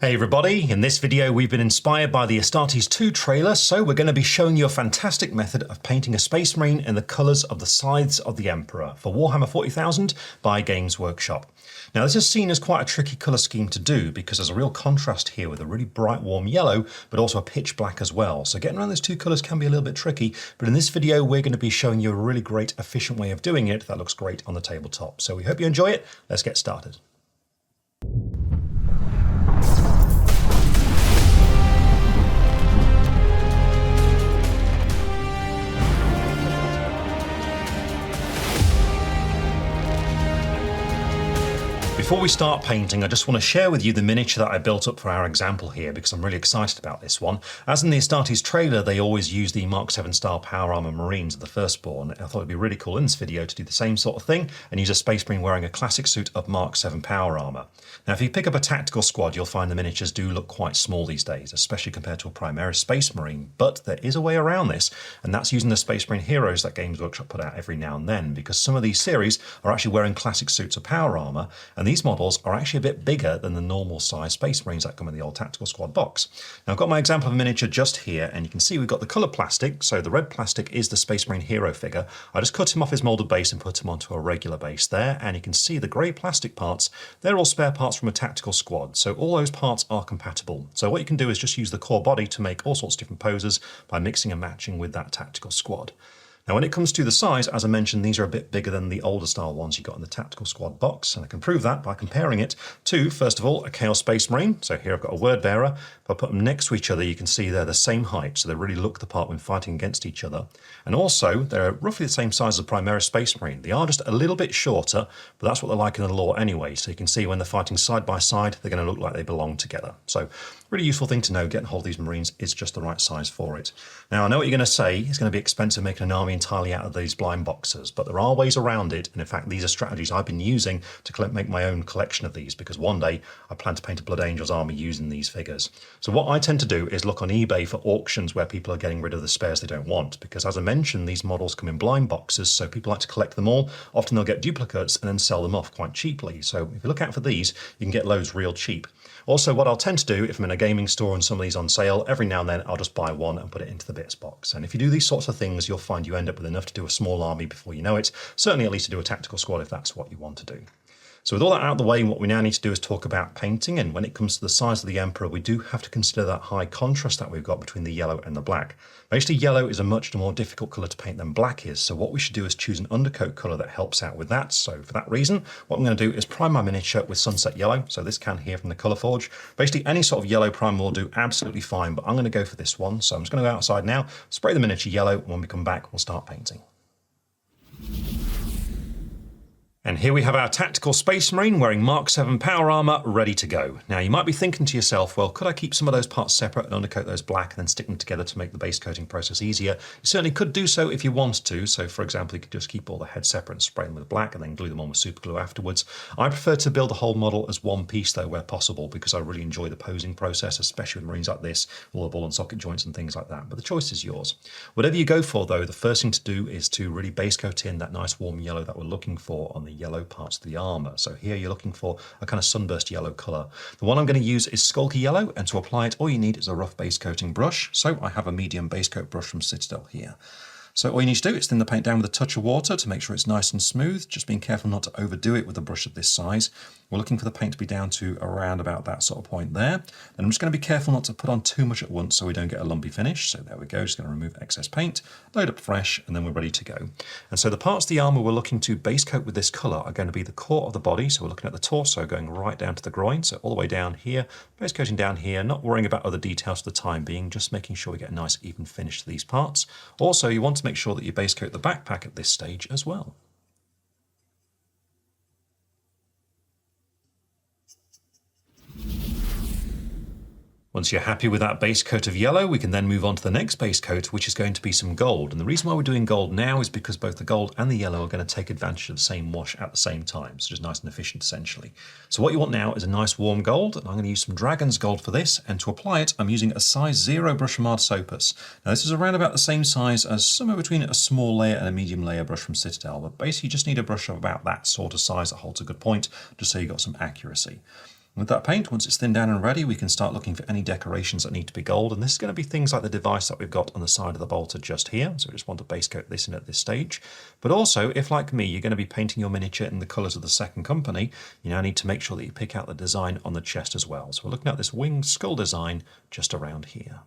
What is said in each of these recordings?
Hey everybody, in this video we've been inspired by the Astartes 2 trailer, so we're going to be showing you a fantastic method of painting a Space Marine in the colours of the Scythes of the Emperor for Warhammer 40,000 by Games Workshop. Now this is seen as quite a tricky colour scheme to do because there's a real contrast here with a really bright warm yellow but also a pitch black as well, so getting around those two colours can be a little bit tricky, but in this video we're going to be showing you a really great efficient way of doing it that looks great on the tabletop. So we hope you enjoy it. Let's get started. Before we start painting, I just want to share with you the miniature that I built up for our example here because I'm really excited about this one. As in the Astartes trailer, they always use the Mark 7 style power armor Marines of the Firstborn. I thought it'd be really cool in this video to do the same sort of thing and use a Space Marine wearing a classic suit of Mark 7 power armor. Now if you pick up a tactical squad, you'll find the miniatures do look quite small these days, especially compared to a Primaris Space Marine, but there is a way around this, and that's using the Space Marine heroes that Games Workshop put out every now and then, because some of these series are actually wearing classic suits of power armor, and these models are actually a bit bigger than the normal size Space Marines that come in the old Tactical Squad box. Now I've got my example of a miniature just here, and you can see we've got the colour plastic, so the red plastic is the Space Marine hero figure. I just cut him off his moulded base and put him onto a regular base there, and you can see the grey plastic parts, they're all spare parts from a Tactical Squad, so all those parts are compatible. So what you can do is just use the core body to make all sorts of different poses by mixing and matching with that Tactical Squad. Now when it comes to the size, as I mentioned, these are a bit bigger than the older style ones you got in the Tactical Squad box, and I can prove that by comparing it to, first of all, a Chaos Space Marine. So here I've got a word bearer. If I put them next to each other, you can see they're the same height, so they really look the part when fighting against each other. And also, they're roughly the same size as a Primaris Space Marine. They are just a little bit shorter, but that's what they're like in the lore anyway, so you can see when they're fighting side by side, they're going to look like they belong together. So really useful thing to know, getting hold of these Marines is just the right size for it. Now I know what you're going to say, it's going to be expensive making an army entirely out of these blind boxes, but there are ways around it, and in fact these are strategies I've been using to make my own collection of these, because one day I plan to paint a Blood Angels army using these figures. So what I tend to do is look on eBay for auctions where people are getting rid of the spares they don't want, because as I mentioned, these models come in blind boxes, so people like to collect them all. Often they'll get duplicates and then sell them off quite cheaply, so if you look out for these, you can get loads real cheap. Also, what I'll tend to do, if I'm in a gaming store and some of these on sale, every now and then I'll just buy one and put it into the bits box. And if you do these sorts of things, you'll find you end up with enough to do a small army before you know it. Certainly at least to do a tactical squad if that's what you want to do. So with all that out of the way, what we now need to do is talk about painting, and when it comes to the size of the Emperor, we do have to consider that high contrast that we've got between the yellow and the black. Basically, yellow is a much more difficult colour to paint than black is, so what we should do is choose an undercoat colour that helps out with that. So for that reason, what I'm going to do is prime my miniature with Sunset Yellow, so this can here from the Colour Forge. Basically, any sort of yellow primer will do absolutely fine, but I'm going to go for this one, so I'm just going to go outside now, spray the miniature yellow, and when we come back, we'll start painting. And here we have our tactical Space Marine wearing Mark 7 power armor ready to go. Now you might be thinking to yourself, well, could I keep some of those parts separate and undercoat those black and then stick them together to make the base coating process easier? You certainly could do so if you want to. So for example, you could just keep all the heads separate and spray them with black and then glue them on with super glue afterwards. I prefer to build the whole model as one piece though where possible, because I really enjoy the posing process, especially with Marines like this, all the ball and socket joints and things like that. But the choice is yours. Whatever you go for though, the first thing to do is to really base coat in that nice warm yellow that we're looking for on the yellow parts of the armor. So here you're looking for a kind of sunburst yellow color. The one I'm going to use is Skulky Yellow, and to apply it all you need is a rough base coating brush. So I have a medium base coat brush from Citadel here. So all you need to do is thin the paint down with a touch of water to make sure it's nice and smooth, just being careful not to overdo it with a brush of this size. We're looking for the paint to be down to around about that sort of point there. And I'm just going to be careful not to put on too much at once so we don't get a lumpy finish. So there we go, just going to remove excess paint, load up fresh, and then we're ready to go. And so the parts of the armour we're looking to base coat with this colour are going to be the core of the body. So we're looking at the torso going right down to the groin, so all the way down here, base coating down here, not worrying about other details for the time being, just making sure we get a nice even finish to these parts. Also, you want to make sure that you base coat the backpack at this stage as well. Once you're happy with that base coat of yellow, we can then move on to the next base coat, which is going to be some gold. And the reason why we're doing gold now is because both the gold and the yellow are going to take advantage of the same wash at the same time. So just nice and efficient, essentially. So what you want now is a nice warm gold, and I'm going to use some Dragon's Gold for this. And to apply it, I'm using a size 0 brush from Ard's Opus. Now this is around about the same size as somewhere between a small layer and a medium layer brush from Citadel. But basically you just need a brush of about that sort of size that holds a good point, just so you've got some accuracy. With that paint, once it's thinned down and ready, we can start looking for any decorations that need to be gold. And this is going to be things like the device that we've got on the side of the bolter just here. So we just want to base coat this in at this stage. But also, if like me, you're going to be painting your miniature in the colours of the second company, you now need to make sure that you pick out the design on the chest as well. So we're looking at this winged skull design just around here.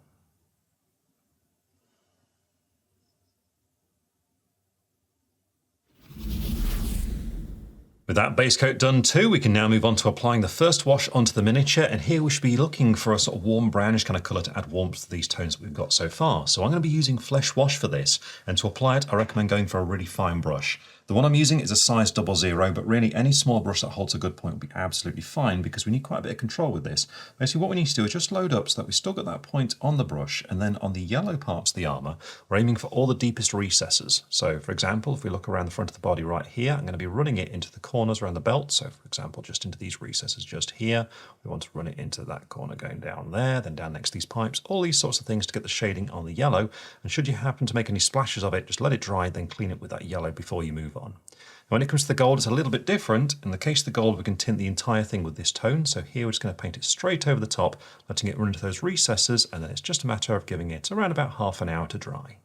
With that base coat done too, we can now move on to applying the first wash onto the miniature, and here we should be looking for a sort of warm brownish kind of colour to add warmth to these tones that we've got so far. So I'm going to be using flesh wash for this, and to apply it I recommend going for a really fine brush. The one I'm using is a size 00, but really any small brush that holds a good point will be absolutely fine because we need quite a bit of control with this. Basically what we need to do is just load up so that we still got that point on the brush, and then on the yellow parts of the armour, we're aiming for all the deepest recesses. So for example, if we look around the front of the body right here, I'm going to be running it into the corners around the belt. So for example, just into these recesses just here, we want to run it into that corner going down there, then down next to these pipes, all these sorts of things to get the shading on the yellow. And should you happen to make any splashes of it, just let it dry, then clean it with that yellow before you move on. When it comes to the gold, it's a little bit different. In the case of the gold, we can tint the entire thing with this tone. So here we're just going to paint it straight over the top, letting it run into those recesses, and then it's just a matter of giving it around about half an hour to dry.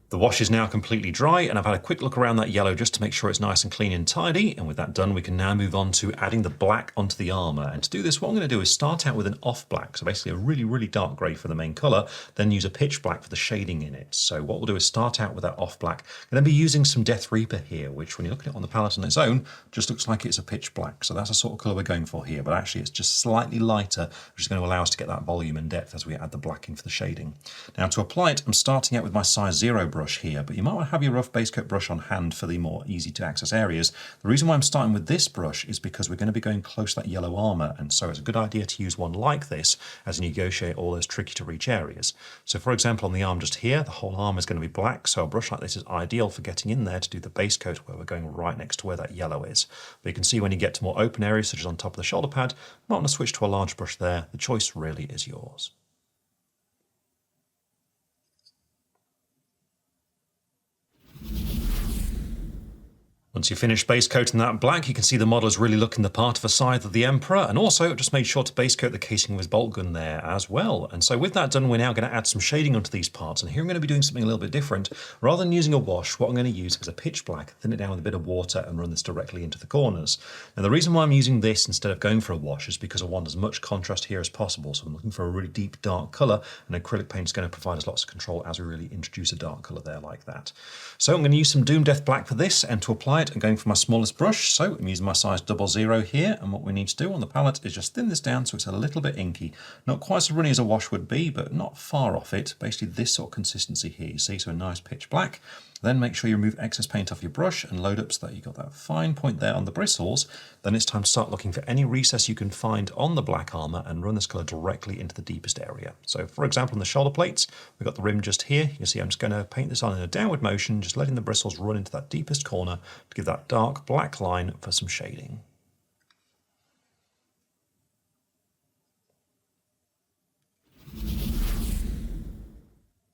The wash is now completely dry, and I've had a quick look around that yellow just to make sure it's nice and clean and tidy. And with that done, we can now move on to adding the black onto the armour. And to do this, what I'm going to do is start out with an off black, so basically a really, really dark grey for the main colour, then use a pitch black for the shading in it. So what we'll do is start out with that off black, and then be using some Death Reaper here, which when you look at it on the palette on its own, just looks like it's a pitch black. So that's the sort of colour we're going for here, but actually it's just slightly lighter, which is going to allow us to get that volume and depth as we add the black in for the shading. Now to apply it, I'm starting out with my size 0 brush here, but you might want to have your rough base coat brush on hand for the more easy to access areas. The reason why I'm starting with this brush is because we're going to be going close to that yellow armour, and so it's a good idea to use one like this as you negotiate all those tricky to reach areas. So for example, on the arm just here, the whole arm is going to be black, so a brush like this is ideal for getting in there to do the base coat where we're going right next to where that yellow is. But you can see when you get to more open areas, such as on top of the shoulder pad, you might want to switch to a large brush there. The choice really is yours. Once you finish base coating that black, you can see the model is really looking the part of a Scythe of the Emperor, and also just made sure to base coat the casing with his bolt gun there as well. And so with that done, we're now going to add some shading onto these parts, and here I'm going to be doing something a little bit different. Rather than using a wash, what I'm going to use is a pitch black, thin it down with a bit of water and run this directly into the corners. Now the reason why I'm using this instead of going for a wash is because I want as much contrast here as possible, so I'm looking for a really deep dark colour, and acrylic paint is going to provide us lots of control as we really introduce a dark colour there like that. So I'm going to use some Doom Death Black for this, and to apply it I'm going for my smallest brush, so I'm using my size 00 here, and what we need to do on the palette is just thin this down so it's a little bit inky. Not quite as runny as a wash would be, but not far off it. Basically this sort of consistency here, you see, so a nice pitch black. Then make sure you remove excess paint off your brush and load up so that you've got that fine point there on the bristles. Then it's time to start looking for any recess you can find on the black armour and run this colour directly into the deepest area. So for example, on the shoulder plates, we've got the rim just here. You can see I'm just going to paint this on in a downward motion, just letting the bristles run into that deepest corner to give that dark black line for some shading.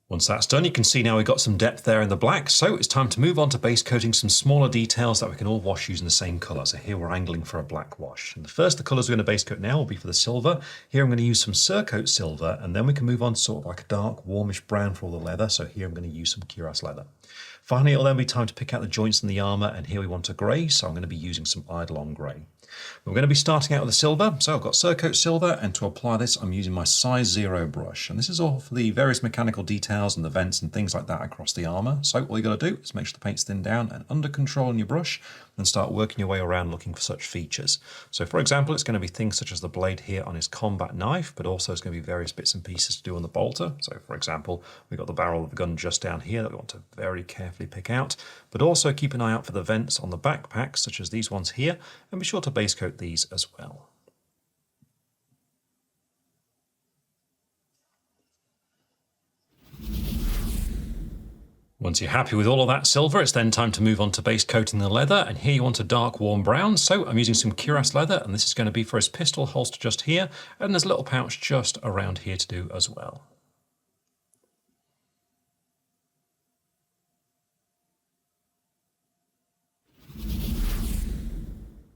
Once that's done, you can see now we've got some depth there in the black, so it's time to move on to base coating some smaller details that we can all wash using the same colour. So here we're angling for a black wash. And the first the colours we're going to base coat now will be for the silver. Here I'm going to use some Surcoat silver, and then we can move on to sort of like a dark warmish brown for all the leather. So here I'm going to use some cuirass leather. Finally, it'll then be time to pick out the joints in the armour, and here we want a grey, so I'm going to be using some Eidolon grey. We're going to be starting out with the silver, so I've got Surcoat silver, and to apply this I'm using my size 0 brush, and this is all for the various mechanical details and the vents and things like that across the armour. So all you got to do is make sure the paint's thinned down and under control on your brush, and start working your way around looking for such features. So for example, it's going to be things such as the blade here on his combat knife, but also it's going to be various bits and pieces to do on the bolter. So for example, we've got the barrel of the gun just down here that we want to very carefully pick out, but also keep an eye out for the vents on the backpack, such as these ones here, and be sure to base coat these as well. Once you're happy with all of that silver, it's then time to move on to base coating the leather, and here you want a dark warm brown, so I'm using some cuirass leather, and this is going to be for his pistol holster just here, and there's a little pouch just around here to do as well.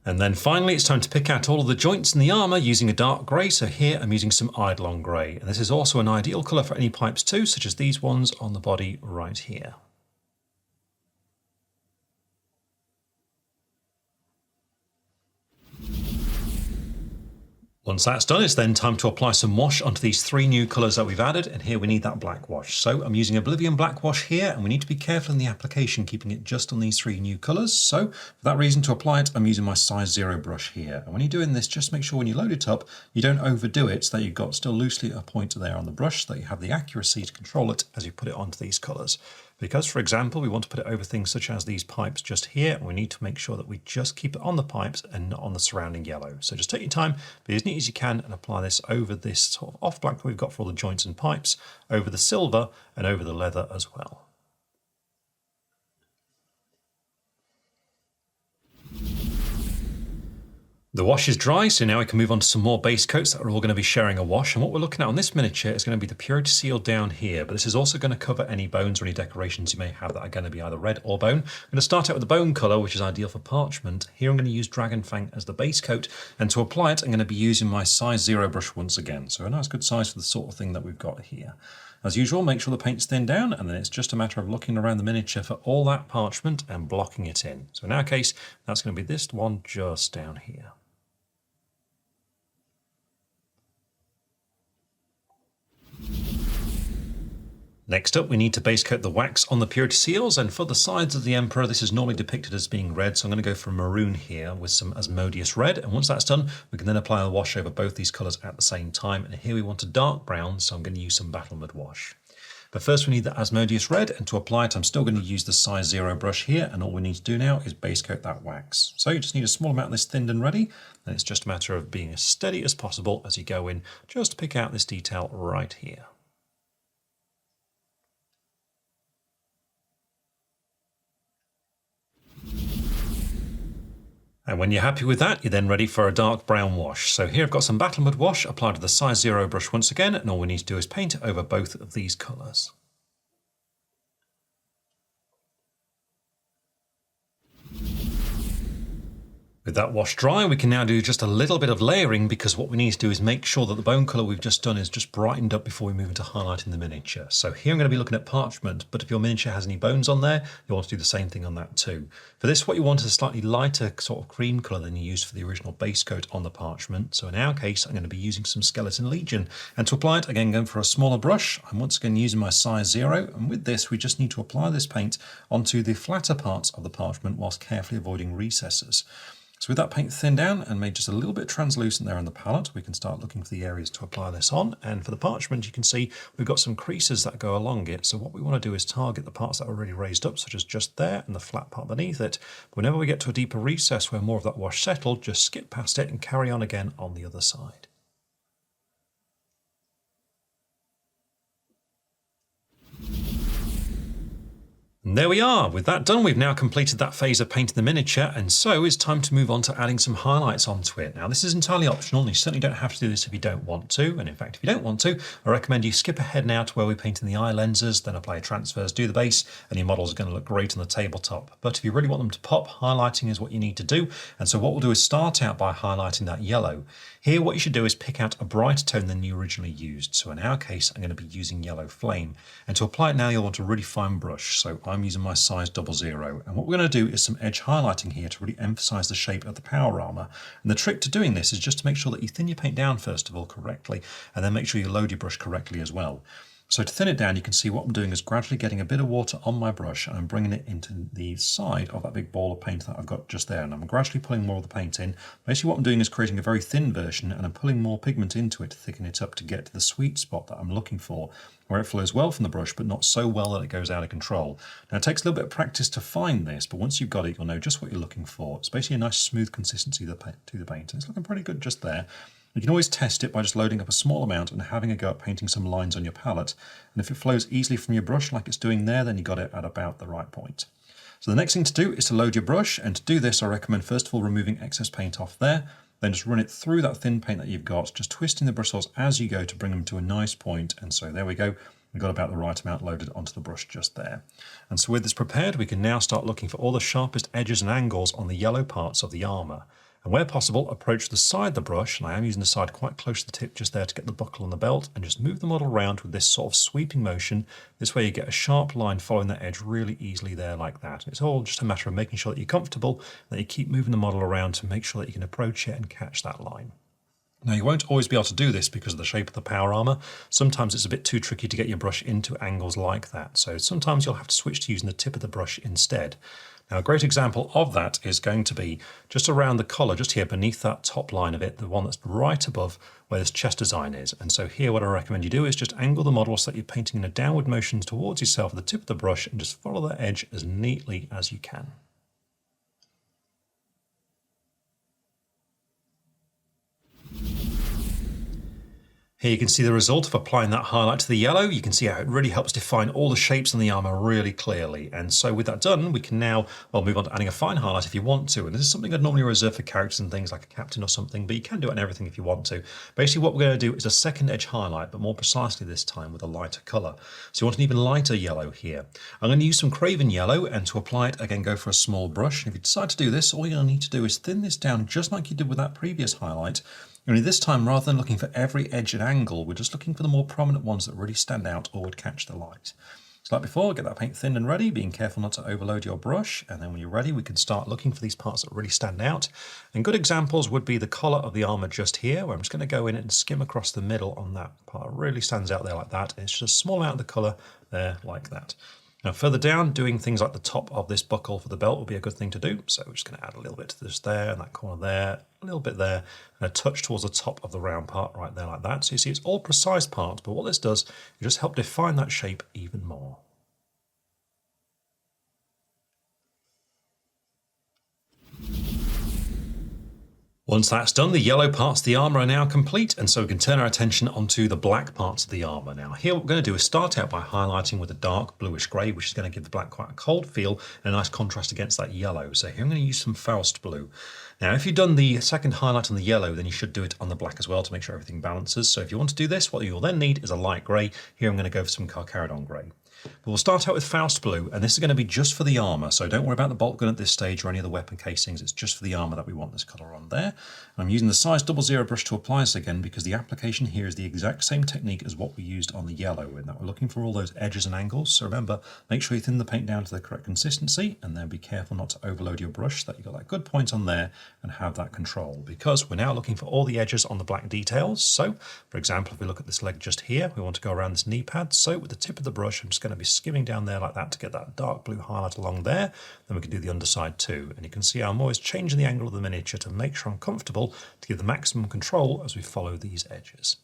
And then finally, it's time to pick out all of the joints in the armour using a dark grey. So here I'm using some Eidolon grey. And this is also an ideal colour for any pipes too, such as these ones on the body right here. Once that's done, it's then time to apply some wash onto these 3 new colours that we've added, and here we need that black wash. So I'm using Oblivion black wash here, and we need to be careful in the application, keeping it just on these 3 new colours. So for that reason, to apply it, I'm using my size 0 brush here. And when you're doing this, just make sure when you load it up, you don't overdo it, so that you've got still loosely a pointer there on the brush, so that you have the accuracy to control it as you put it onto these colours. Because, for example, we want to put it over things such as these pipes just here, and we need to make sure that we just keep it on the pipes and not on the surrounding yellow. So just take your time, be as neat as you can, and apply this over this sort of off black that we've got for all the joints and pipes, over the silver and over the leather as well. The wash is dry, so now we can move on to some more base coats that are all going to be sharing a wash. And what we're looking at on this miniature is going to be the purity seal down here, but this is also going to cover any bones or any decorations you may have that are going to be either red or bone. I'm going to start out with the bone colour, which is ideal for parchment. Here I'm going to use Dragon Fang as the base coat, and to apply it I'm going to be using my size 0 brush once again. So a nice good size for the sort of thing that we've got here. As usual, make sure the paint's thinned down, and then it's just a matter of looking around the miniature for all that parchment and blocking it in. So in our case, that's going to be this one just down here. Next up, we need to base coat the wax on the purity seals, and for the sides of the Emperor, this is normally depicted as being red, so I'm going to go for maroon here with some Asmodeus red, and once that's done, we can then apply a wash over both these colours at the same time, and here we want a dark brown, so I'm going to use some Battlemud wash. But first we need the Asmodeus red, and to apply it I'm still going to use the size 0 brush here, and all we need to do now is base coat that wax. So you just need a small amount of this thinned and ready, and it's just a matter of being as steady as possible as you go in, just to pick out this detail right here. And when you're happy with that, you're then ready for a dark brown wash. So here I've got some Battlemud wash applied to the size 0 brush once again, and all we need to do is paint it over both of these colours. With that wash dry, we can now do just a little bit of layering, because what we need to do is make sure that the bone colour we've just done is just brightened up before we move into highlighting the miniature. So here I'm going to be looking at parchment, but if your miniature has any bones on there, you want to do the same thing on that too. For this, what you want is a slightly lighter sort of cream colour than you used for the original base coat on the parchment. So in our case, I'm going to be using some Skeleton Legion. And to apply it, again, going for a smaller brush, I'm once again using my size 0. And with this, we just need to apply this paint onto the flatter parts of the parchment whilst carefully avoiding recesses. So with that paint thinned down and made just a little bit translucent there on the palette, we can start looking for the areas to apply this on. And for the parchment, you can see we've got some creases that go along it. So what we want to do is target the parts that are already raised up, such as just there and the flat part beneath it. But whenever we get to a deeper recess where more of that wash settled, just skip past it and carry on again on the other side. And there we are. With that done, we've now completed that phase of painting the miniature, and so it's time to move on to adding some highlights onto it. Now, this is entirely optional, and you certainly don't have to do this if you don't want to. And in fact, if you don't want to, I recommend you skip ahead now to where we paint in the eye lenses, then apply transfers, do the base, and your models are going to look great on the tabletop. But if you really want them to pop, highlighting is what you need to do. And so what we'll do is start out by highlighting that yellow. Here, what you should do is pick out a brighter tone than you originally used. So in our case, I'm going to be using Yellow Flame. And to apply it now, you'll want a really fine brush. So I'm using my size 00. And what we're going to do is some edge highlighting here to really emphasize the shape of the power armor. And the trick to doing this is just to make sure that you thin your paint down first of all correctly, and then make sure you load your brush correctly as well. So to thin it down, you can see what I'm doing is gradually getting a bit of water on my brush, and I'm bringing it into the side of that big ball of paint that I've got just there. And I'm gradually pulling more of the paint in. Basically what I'm doing is creating a very thin version, and I'm pulling more pigment into it to thicken it up to get to the sweet spot that I'm looking for, where it flows well from the brush, but not so well that it goes out of control. Now it takes a little bit of practice to find this, but once you've got it, you'll know just what you're looking for. It's basically a nice smooth consistency to the paint, and it's looking pretty good just there. You can always test it by just loading up a small amount and having a go at painting some lines on your palette. And if it flows easily from your brush like it's doing there, then you got it at about the right point. So the next thing to do is to load your brush, and to do this I recommend first of all removing excess paint off there, then just run it through that thin paint that you've got, just twisting the bristles as you go to bring them to a nice point. And so there we go. We've got about the right amount loaded onto the brush just there. And so with this prepared, we can now start looking for all the sharpest edges and angles on the yellow parts of the armour. And where possible, approach the side of the brush, and I am using the side quite close to the tip just there to get the buckle on the belt, and just move the model around with this sort of sweeping motion. This way you get a sharp line following that edge really easily there like that. It's all just a matter of making sure that you're comfortable, that you keep moving the model around to make sure that you can approach it and catch that line. Now you won't always be able to do this because of the shape of the power armor. Sometimes it's a bit too tricky to get your brush into angles like that. So sometimes you'll have to switch to using the tip of the brush instead. Now a great example of that is going to be just around the collar, just here beneath that top line of it, the one that's right above where this chest design is. And so here what I recommend you do is just angle the model so that you're painting in a downward motion towards yourself with the tip of the brush, and just follow that edge as neatly as you can. Here you can see the result of applying that highlight to the yellow. You can see how it really helps define all the shapes on the armor really clearly. And so with that done, we can now, well, move on to adding a fine highlight if you want to. And this is something I'd normally reserve for characters and things like a captain or something, but you can do it on everything if you want to. Basically what we're going to do is a second edge highlight, but more precisely this time with a lighter color. So you want an even lighter yellow here. I'm going to use some Craven yellow, and to apply it, again, go for a small brush. And if you decide to do this, all you're going to need to do is thin this down just like you did with that previous highlight. Only this time, rather than looking for every edge and angle, we're just looking for the more prominent ones that really stand out or would catch the light. So like before, get that paint thinned and ready, being careful not to overload your brush. And then when you're ready, we can start looking for these parts that really stand out. And good examples would be the collar of the armor just here, where I'm just going to go in and skim across the middle on that part. It really stands out there like that. It's just a small amount of the color there like that. Now further down, doing things like the top of this buckle for the belt will be a good thing to do. So we're just going to add a little bit to this there, and that corner there, a little bit there, and a touch towards the top of the round part right there like that. So you see it's all precise parts, but what this does is just help define that shape even more. Once that's done, the yellow parts of the armour are now complete, and so we can turn our attention onto the black parts of the armour. Now here what we're going to do is start out by highlighting with a dark bluish grey, which is going to give the black quite a cold feel and a nice contrast against that yellow. So here I'm going to use some Faust blue. Now if you've done the second highlight on the yellow, then you should do it on the black as well to make sure everything balances. So if you want to do this, what you'll then need is a light grey. Here I'm going to go for some Carcharodon grey. But we'll start out with Faust blue, and this is going to be just for the armour, so don't worry about the bolt gun at this stage or any of the weapon casings. It's just for the armour that we want this colour on there. I'm using the size 00 brush to apply this again because the application here is the exact same technique as what we used on the yellow, in that we're looking for all those edges and angles. So remember, make sure you thin the paint down to the correct consistency, and then be careful not to overload your brush so that you've got that good point on there and have that control, because we're now looking for all the edges on the black details. So for example, if we look at this leg just here, we want to go around this knee pad. So with the tip of the brush, I'm just going to be skimming down there like that to get that dark blue highlight along there. Then we can do the underside too. And you can see I'm always changing the angle of the miniature to make sure I'm comfortable, to give the maximum control as we follow these edges.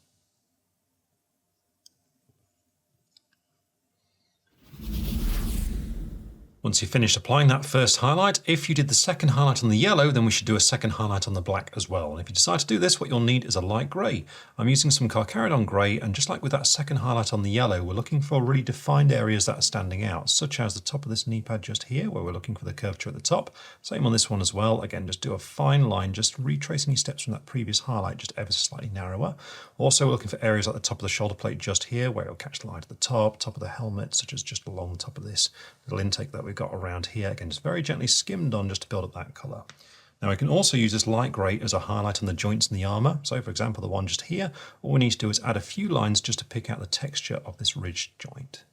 Once you've finished applying that first highlight, if you did the second highlight on the yellow, then we should do a second highlight on the black as well. And if you decide to do this, what you'll need is a light grey. I'm using some Carcharodon grey, and just like with that second highlight on the yellow, we're looking for really defined areas that are standing out, such as the top of this knee pad just here, where we're looking for the curvature at the top. Same on this one as well. Again, just do a fine line, just retracing your steps from that previous highlight, just ever so slightly narrower. Also, we're looking for areas at the top of the shoulder plate just here, where it'll catch the light at the top of the helmet, such as just along the top of this little intake that we've got around here. Again, just very gently skimmed on just to build up that colour. Now we can also use this light grey as a highlight on the joints in the armour. So for example, the one just here, all we need to do is add a few lines just to pick out the texture of this ridged joint.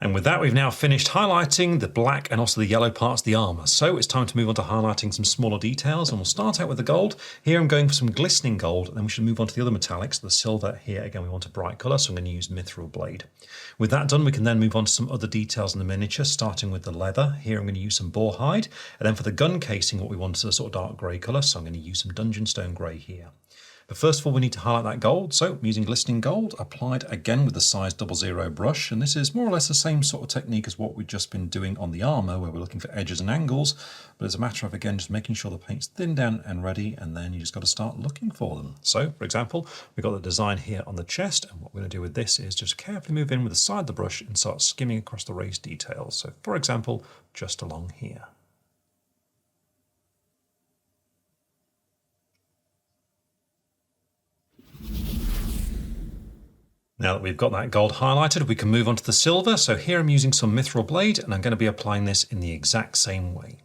And with that, we've now finished highlighting the black and also the yellow parts of the armour. So it's time to move on to highlighting some smaller details, and we'll start out with the gold. Here I'm going for some glistening gold, and then we should move on to the other metallics. The silver here, again, we want a bright colour, so I'm going to use mithril blade. With that done, we can then move on to some other details in the miniature, starting with the leather. Here I'm going to use some boar hide, and then for the gun casing, what we want is a sort of dark grey colour, so I'm going to use some dungeon stone grey here. But first of all, we need to highlight that gold. So I'm using glistening gold, applied again with the size 00 brush. And this is more or less the same sort of technique as what we've just been doing on the armour, where we're looking for edges and angles. But it's a matter of, again, just making sure the paint's thin down and ready, and then you just got to start looking for them. So, for example, we've got the design here on the chest, and what we're going to do with this is just carefully move in with the side of the brush and start skimming across the raised details. So, for example, just along here. Now that we've got that gold highlighted, we can move on to the silver. So here I'm using some mithril blade, and I'm going to be applying this in the exact same way.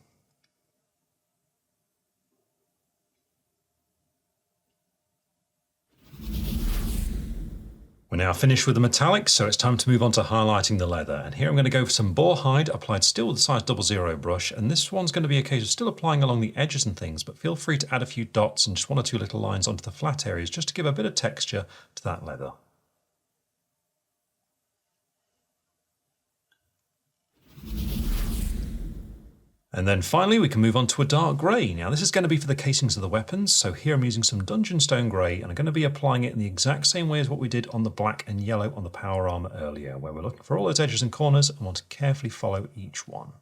We're now finished with the metallics, so it's time to move on to highlighting the leather. And here I'm going to go for some boar hide, applied still with the size 00 brush. And this one's going to be a case of still applying along the edges and things, but feel free to add a few dots and just 1 or 2 little lines onto the flat areas just to give a bit of texture to that leather. And then finally we can move on to a dark grey. Now this is going to be for the casings of the weapons, so here I'm using some dungeon stone grey, and I'm going to be applying it in the exact same way as what we did on the black and yellow on the power armour earlier, where we're looking for all those edges and corners and want to carefully follow each one.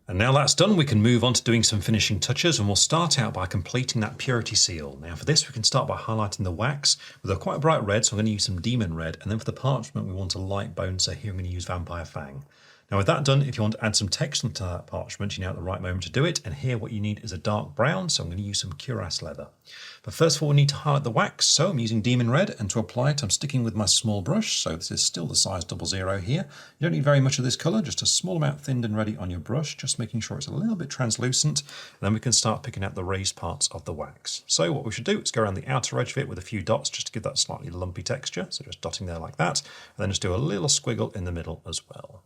And now that's done, we can move on to doing some finishing touches, and we'll start out by completing that purity seal. Now for this we can start by highlighting the wax with a quite bright red, so I'm going to use some demon red, and then for the parchment we want a light bone, so here I'm going to use vampire fang. Now with that done, if you want to add some texture to that parchment, you know at the right moment to do it, and here what you need is a dark brown, so I'm going to use some cuirass leather. But first of all we need to highlight the wax, so I'm using demon red, and to apply it I'm sticking with my small brush, so this is still the size 00 here. You don't need very much of this colour, just a small amount thinned and ready on your brush, just making sure it's a little bit translucent, and then we can start picking out the raised parts of the wax. So what we should do is go around the outer edge of it with a few dots just to give that slightly lumpy texture, so just dotting there like that, and then just do a little squiggle in the middle as well.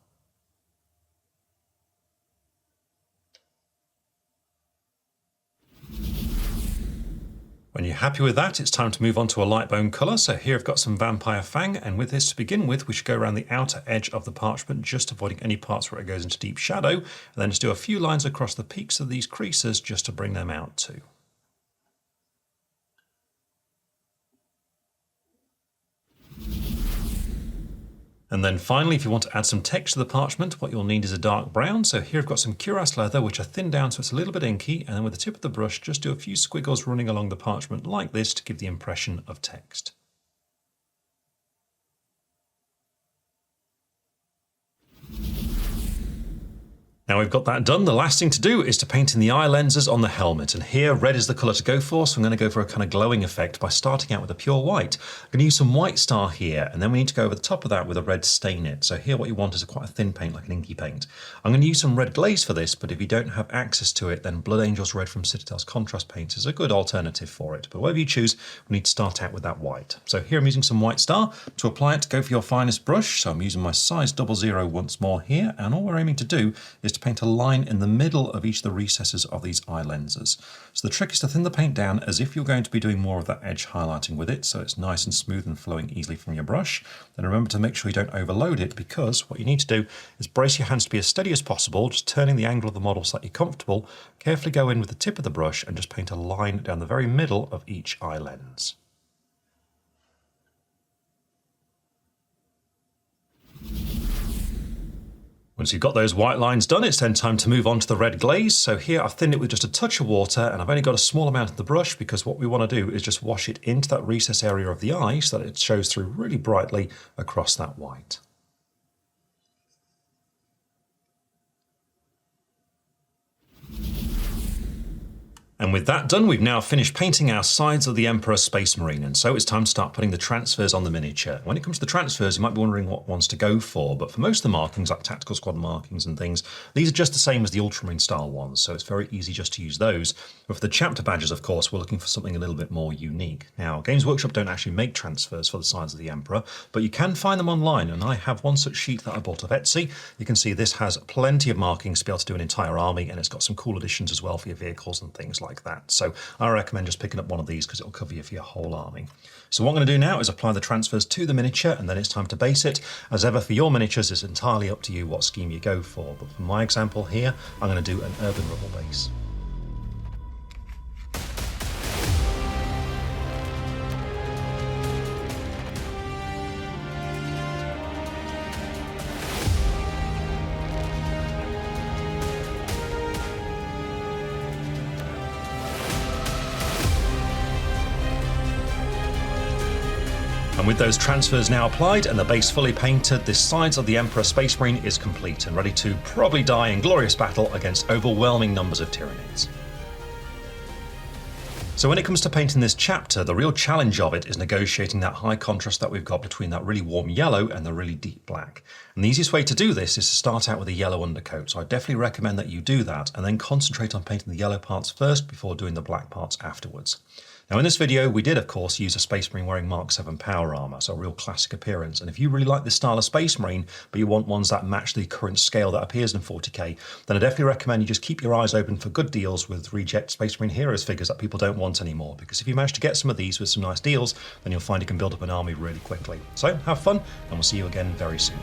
When you're happy with that, it's time to move on to a light bone colour. So here I've got some vampire fang, and with this to begin with, we should go around the outer edge of the parchment, just avoiding any parts where it goes into deep shadow, and then just do a few lines across the peaks of these creases just to bring them out too. And then finally, if you want to add some texture to the parchment, what you'll need is a dark brown. So here I've got some cuirass leather, which I thinned down so it's a little bit inky, and then with the tip of the brush, just do a few squiggles running along the parchment like this to give the impression of text. Now we've got that done, the last thing to do is to paint in the eye lenses on the helmet, and here red is the colour to go for, so I'm going to go for a kind of glowing effect by starting out with a pure white. I'm going to use some white star here, and then we need to go over the top of that with a red stain it. So here what you want is quite a thin paint, like an inky paint. I'm going to use some red glaze for this, but if you don't have access to it, then Blood Angel's Red from Citadel's contrast paint is a good alternative for it. But whatever you choose, we need to start out with that white. So here I'm using some white star. To apply it, go for your finest brush, so I'm using my size 00 once more here, and all we're aiming to do is to paint a line in the middle of each of the recesses of these eye lenses. So the trick is to thin the paint down as if you're going to be doing more of that edge highlighting with it, so it's nice and smooth and flowing easily from your brush. Then remember to make sure you don't overload it, because what you need to do is brace your hands to be as steady as possible, just turning the angle of the model slightly comfortable, carefully go in with the tip of the brush and just paint a line down the very middle of each eye lens. Once you've got those white lines done, it's then time to move on to the red glaze. So here I've thinned it with just a touch of water, and I've only got a small amount of the brush because what we want to do is just wash it into that recess area of the eye so that it shows through really brightly across that white. And with that done, we've now finished painting our sides of the Emperor Space Marine, and so it's time to start putting the transfers on the miniature. When it comes to the transfers, you might be wondering what ones to go for, but for most of the markings, like tactical squad markings and things, these are just the same as the Ultramarine style ones, so it's very easy just to use those. But for the chapter badges, of course, we're looking for something a little bit more unique. Now, Games Workshop don't actually make transfers for the sides of the Emperor, but you can find them online, and I have one such sheet that I bought off Etsy. You can see this has plenty of markings to be able to do an entire army, and it's got some cool additions as well for your vehicles and things like that. So I recommend just picking up one of these because it'll cover you for your whole army. So what I'm going to do now is apply the transfers to the miniature, and then it's time to base it. As ever, for your miniatures, it's entirely up to you what scheme you go for. But for my example here, I'm going to do an urban rubble base. And with those transfers now applied and the base fully painted, the sides of the Emperor Space Marine is complete and ready to probably die in glorious battle against overwhelming numbers of Tyranids. So when it comes to painting this chapter, the real challenge of it is negotiating that high contrast that we've got between that really warm yellow and the really deep black. And the easiest way to do this is to start out with a yellow undercoat. So I definitely recommend that you do that and then concentrate on painting the yellow parts first before doing the black parts afterwards. Now in this video, we did of course use a Space Marine wearing Mark 7 power armor, so a real classic appearance. And if you really like this style of Space Marine, but you want ones that match the current scale that appears in 40k, then I definitely recommend you just keep your eyes open for good deals with reject Space Marine Heroes figures that people don't want anymore. Because if you manage to get some of these with some nice deals, then you'll find you can build up an army really quickly. So have fun, and we'll see you again very soon.